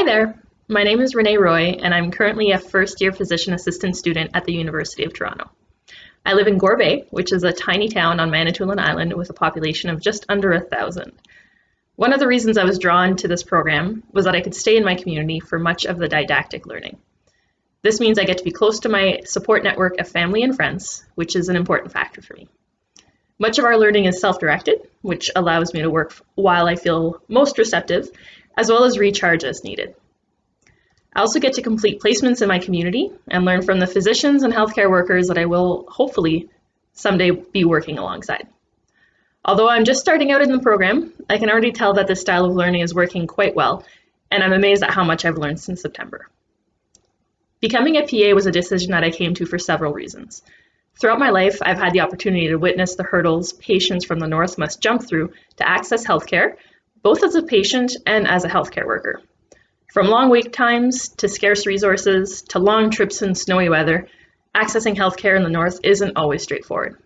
Hi there, my name is Renee Roy, and I'm currently a first-year physician assistant student at the University of Toronto. I live in Gore Bay, which is a tiny town on Manitoulin Island with a population of just under 1,000. One of the reasons I was drawn to this program was that I could stay in my community for much of the didactic learning. This means I get to be close to my support network of family and friends, which is an important factor for me. Much of our learning is self-directed, which allows me to work while I feel most receptive, as well as recharge as needed. I also get to complete placements in my community and learn from the physicians and healthcare workers that I will hopefully someday be working alongside. Although I'm just starting out in the program, I can already tell that this style of learning is working quite well, and I'm amazed at how much I've learned since September. Becoming a PA was a decision that I came to for several reasons. Throughout my life, I've had the opportunity to witness the hurdles patients from the North must jump through to access healthcare, both as a patient and as a healthcare worker. From long wait times to scarce resources to long trips in snowy weather, accessing healthcare in the North isn't always straightforward.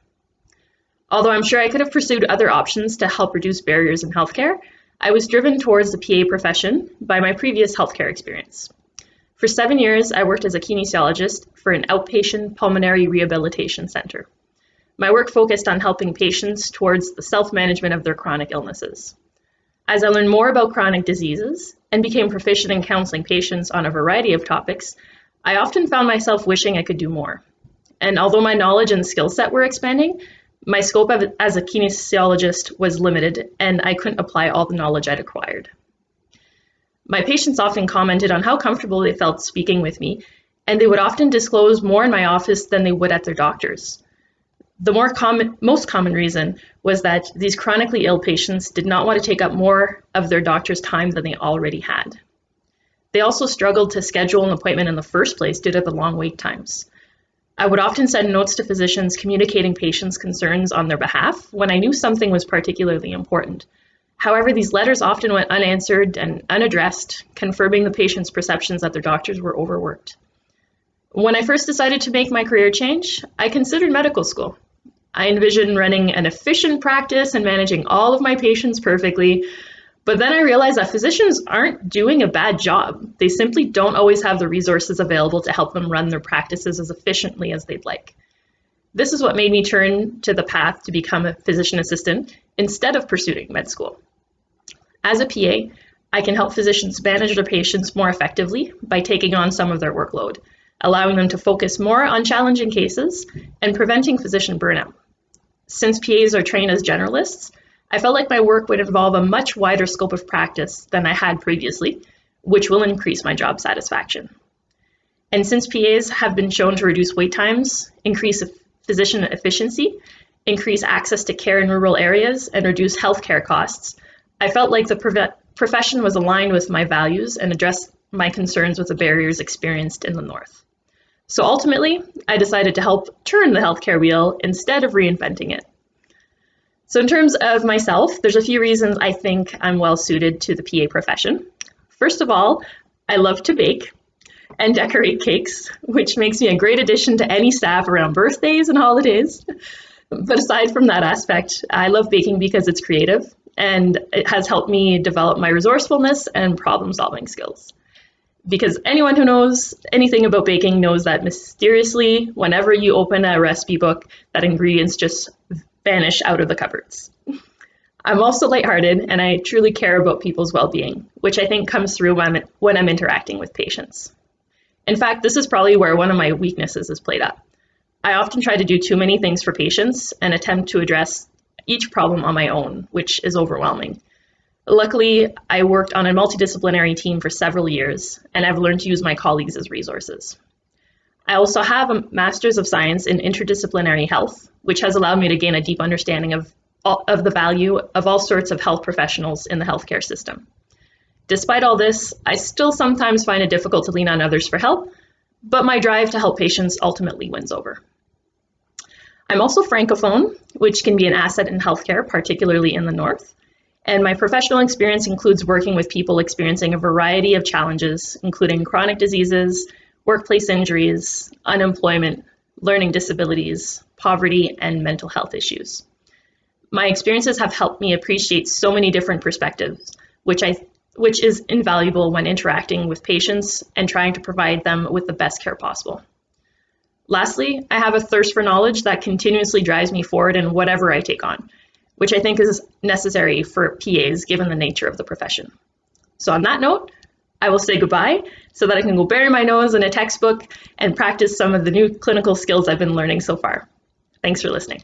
Although I'm sure I could have pursued other options to help reduce barriers in healthcare, I was driven towards the PA profession by my previous healthcare experience. For 7 years, I worked as a kinesiologist for an outpatient pulmonary rehabilitation center. My work focused on helping patients towards the self-management of their chronic illnesses. As I learned more about chronic diseases and became proficient in counseling patients on a variety of topics, I often found myself wishing I could do more. And although my knowledge and skill set were expanding, my scope as a kinesiologist was limited, and I couldn't apply all the knowledge I'd acquired. My patients often commented on how comfortable they felt speaking with me, and they would often disclose more in my office than they would at their doctor's. The most common reason was that these chronically ill patients did not want to take up more of their doctor's time than they already had. They also struggled to schedule an appointment in the first place due to the long wait times. I would often send notes to physicians communicating patients' concerns on their behalf when I knew something was particularly important. However, these letters often went unanswered and unaddressed, confirming the patient's perceptions that their doctors were overworked. When I first decided to make my career change, I considered medical school. I envisioned running an efficient practice and managing all of my patients perfectly, but then I realized that physicians aren't doing a bad job. They simply don't always have the resources available to help them run their practices as efficiently as they'd like. This is what made me turn to the path to become a physician assistant instead of pursuing med school. As a PA, I can help physicians manage their patients more effectively by taking on some of their workload, allowing them to focus more on challenging cases and preventing physician burnout. Since PAs are trained as generalists, I felt like my work would involve a much wider scope of practice than I had previously, which will increase my job satisfaction. And since PAs have been shown to reduce wait times, increase physician efficiency, increase access to care in rural areas, and reduce healthcare costs, I felt like the profession was aligned with my values and addressed my concerns with the barriers experienced in the North. So ultimately, I decided to help turn the healthcare wheel instead of reinventing it. So in terms of myself, there's a few reasons I think I'm well suited to the PA profession. First of all, I love to bake and decorate cakes, which makes me a great addition to any staff around birthdays and holidays. But aside from that aspect, I love baking because it's creative and it has helped me develop my resourcefulness and problem-solving skills. Because anyone who knows anything about baking knows that mysteriously, whenever you open a recipe book, that ingredients just vanish out of the cupboards. I'm also lighthearted and I truly care about people's well-being, which I think comes through when I'm interacting with patients. In fact, this is probably where one of my weaknesses is played up. I often try to do too many things for patients and attempt to address each problem on my own, which is overwhelming. Luckily, I worked on a multidisciplinary team for several years, and I've learned to use my colleagues as resources. I also have a Master's of Science in Interdisciplinary Health, which has allowed me to gain a deep understanding of the value of all sorts of health professionals in the healthcare system. Despite all this, I still sometimes find it difficult to lean on others for help, but my drive to help patients ultimately wins over. I'm also Francophone, which can be an asset in healthcare, particularly in the North. And my professional experience includes working with people experiencing a variety of challenges, including chronic diseases, workplace injuries, unemployment, learning disabilities, poverty, and mental health issues. My experiences have helped me appreciate so many different perspectives, which I which is invaluable when interacting with patients and trying to provide them with the best care possible. Lastly, I have a thirst for knowledge that continuously drives me forward in whatever I take on, which I think is necessary for PAs given the nature of the profession. So on that note, I will say goodbye so that I can go bury my nose in a textbook and practice some of the new clinical skills I've been learning so far. Thanks for listening.